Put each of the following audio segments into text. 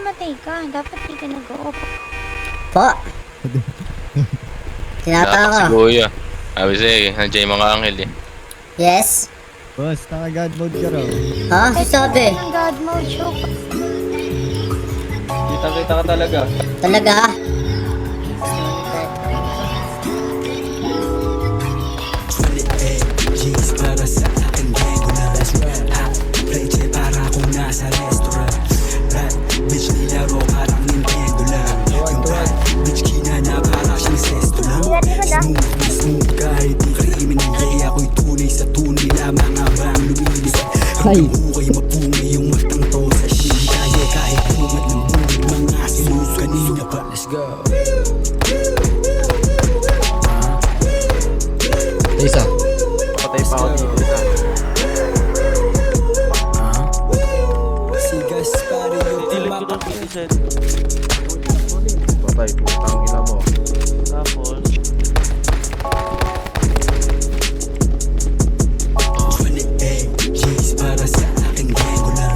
namatay ka. Dapat di ka nag-o-off. Po. Tinapa Dapat ako. si Kuya. Sabi sa'yo, nandiyan yung mga anghel eh. Yes. Boss, naka-god mode ka raw. Ha? Sabi. Ang God mode show. Kita-kita ka talaga. Talaga? Para sa akin regular Play J para akong nasa restaurant Bad bitch nilaro parang Nintendo lang Yung bad bitch kinana parang siyang sesto lang Smooth na smooth kahit di criminal Yeah ako'y tunay sa tunay lamang habang lumilipad Hanggang hukay mapungay yung matang to sa shit Kaya kahit bungad ng bungad mga sinus kanina pa Let's go Isa. Patay pa ako dito. Si Gaspar yung Tinig ko ng piniset. Patay, putang ina mo. Tapos, 28 G's para sa aking regular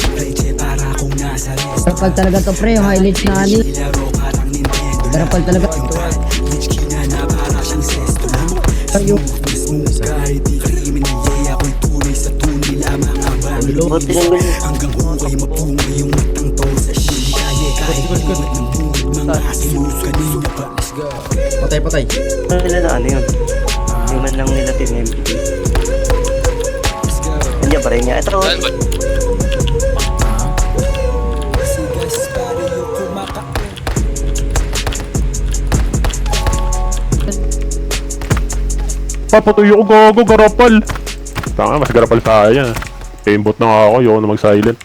Play J para akong nasa restaurant Kapag talaga to pre, yung highlights na ani. Nilaro parang Nintendo lang Kapag talaga. Yung bad bitch kinana parang siyang sesto lang Smooth na smooth kahit di criminal Yeah ako'y tunay sa tunay lamang habang lumilis Hanggang hukay mapungay yung matang to sa shit Kaya kahit bungad ng bungad mga sinus kanina pa Let's go Patay, patay. Nila na ano yun? Yung man lang nila team MVP. Let's go Nandiyan pa rin niya. Ito, Saan ba? Si Gaspar yung kumakain Papatuyo ko gago, garapal. Tanga, mas garapal sa akin yan. Aimbot na nga ako, ayoko na mag-silent.